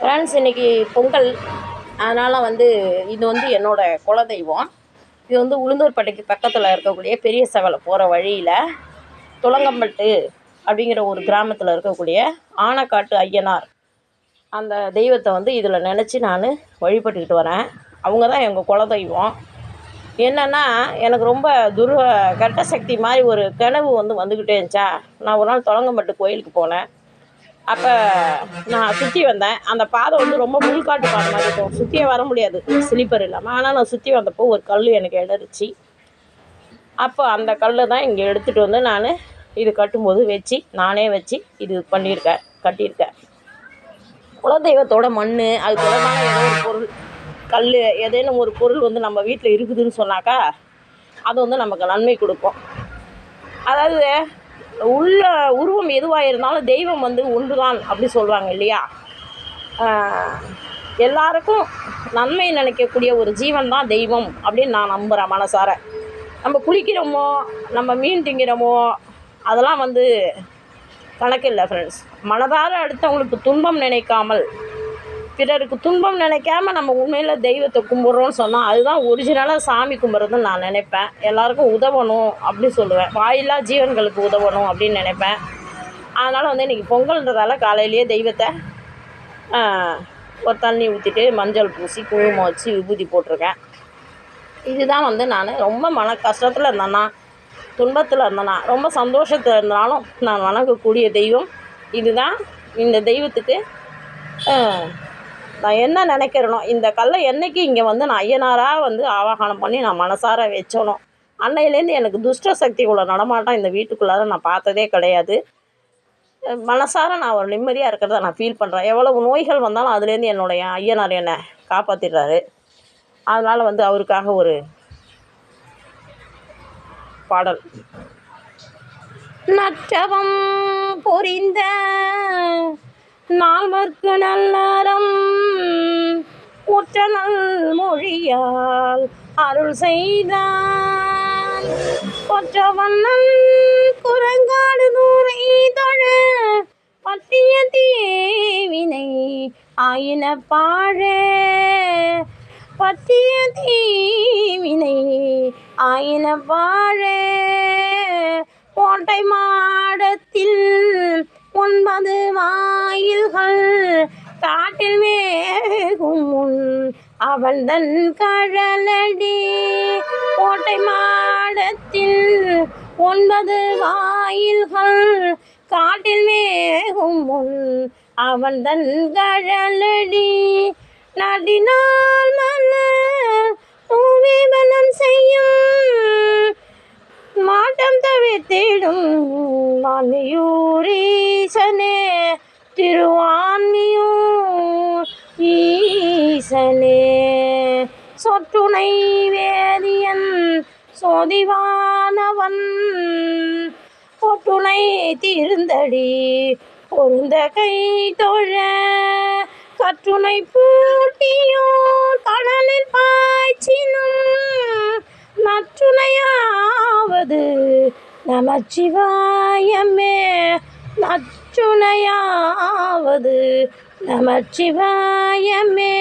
Friends, இன்றைக்கி பொங்கல். அதனால் இது என்னோடய குலதெய்வம். இது உளுந்தூர்பேட்டைக்கு பக்கத்தில் இருக்கக்கூடிய பெரிய செவலை போகிற வழியில் துளங்கம்பட்டு அப்படிங்கிற ஒரு கிராமத்தில் இருக்கக்கூடிய ஆனைக்காட்டு ஐயனார் அந்த தெய்வத்தை இதில் நினச்சி நான் வழிபட்டுக்கிட்டு வரேன். அவங்க தான் எங்கள் குலதெய்வம். என்னென்னா, எனக்கு ரொம்ப கெட்ட சக்தி மாதிரி ஒரு கனவு வந்துக்கிட்டே இருந்துச்சா. நான் ஒரு நாள் துளங்கம்பட்டு கோயிலுக்கு போனேன். அப்போ நான் சுற்றி வந்தேன். அந்த பாதை ரொம்ப முள்காட்டு பாதை மாதிரி இருக்கும். சுற்றியே வர முடியாது ஸ்லீப்பர் இல்லாமல். ஆனால் நான் சுற்றி வந்தப்போ ஒரு கல் எனக்கு இடறிச்சு. அப்போ அந்த கல் தான் இங்கே எடுத்துகிட்டு நான் இது கட்டும்போது நானே வச்சு இது கட்டியிருக்கேன். குலதெய்வத்தோட மண், அது தொடர்பான ஏதோ ஒரு பொருள், கல், ஏதேனும் ஒரு பொருள் நம்ம வீட்டில் இருக்குதுன்னு சொன்னாக்கா அது நமக்கு நன்மை கொடுக்கும். அதாவது உள்ள உருவம் எதுவாக இருந்தாலும் தெய்வம் ஒன்று தான் அப்படி சொல்லுவாங்க இல்லையா. எல்லாருக்கும் நன்மை நினைக்கக்கூடிய ஒரு ஜீவன் தான் தெய்வம் அப்படின்னு நான் நம்புகிறேன் மனசார. நம்ம குளிக்கிறோமோ, நம்ம மீன் திங்கிறோமோ, அதெல்லாம் கணக்கு இல்லை ஃப்ரெண்ட்ஸ். மனதார அடுத்தவங்களுக்கு துன்பம் நினைக்காமல், பிறருக்கு துன்பம் நினைக்காம நம்ம உண்மையில் தெய்வத்தை கும்பிட்றோன்னு சொன்னால் அதுதான் ஒரிஜினலாக சாமி கும்பிட்றதுன்னு நான் நினைப்பேன். எல்லாருக்கும் உதவணும் அப்படி சொல்லுவேன். வாயில்லா ஜீவன்களுக்கு உதவணும் அப்படின்னு நினைப்பேன். அதனால் இன்றைக்கி பொங்கல்ன்றதால காலையிலேயே தெய்வத்தை ஒரு தண்ணி ஊற்றிட்டு மஞ்சள் பூசி குங்குமம் வச்சு விபூதி போட்டிருக்கேன். இதுதான் நான் ரொம்ப மன கஷ்டத்தில் இருந்தேன்னா, துன்பத்தில் இருந்தேன்னா, ரொம்ப சந்தோஷத்தில் இருந்தாலும் நான் வணங்கக்கூடிய தெய்வம் இதுதான். இந்த தெய்வத்துக்கு நான் என்ன நினைக்கிறேனோ, இந்த கல்லை என்றைக்கு இங்கே நான் ஐயனாராக ஆவாகனம் பண்ணி நான் மனசார வச்சோனோ, அன்னையிலேருந்து எனக்கு துஷ்ட சக்திக்குள்ள நடமாட்டம் இந்த வீட்டுக்குள்ளார நான் பார்த்ததே கிடையாது. மனசார நான் ஒரு நிம்மதியாக இருக்கிறத நான் ஃபீல் பண்ணுறேன். எவ்வளவு நோய்கள் வந்தாலும் அதுலேருந்து என்னுடைய ஐயனார் என்னை காப்பாற்றிடுறாரு. அதனால் அவருக்காக ஒரு பாடல். நற்றவம் பொறிந்த நால்வர்க்கு நல்லறம் உற்ற நல் மொழியால் அருள் செய்தான் கொற்றவண்ணன் குரங்காடு தூரை தொழ பற்றிய தீவினை ஆயின பாழே பற்றிய தீவினை ஆயின பாழே கோட்டை மாடத்தில் 9 வாயில்கள் காட்டில் வேகும் முன் அவன்தன் கழலடி. கோட்டை மாடத்தில் 9 வாயில்கள் காட்டில் வேகும் முன் அவன்தன் கழலடி. நடினால் மலர் தூவி பலம் செய்யும் மாட்டம் தவிர்த்திடும் வான்மியூரீசனே திருவான்மியூர் ஈசனே. சொற்றுணை வேதியன் சோதிவானவன் பொற்றுணை தீர்ந்தடி பொருந்த கை தொழ கற்றுணை பூட்டியோர் கடலில் பாய்ச்சினும் நற்றுணையாவது நமச்சிவாயமே நற்றுணையாவது நமச்சிவாயமே.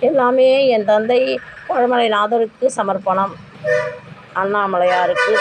எல்லாமே என் தந்தை பழமலைநாதருக்கு சமர்ப்பணம். அண்ணாமலையாருக்கு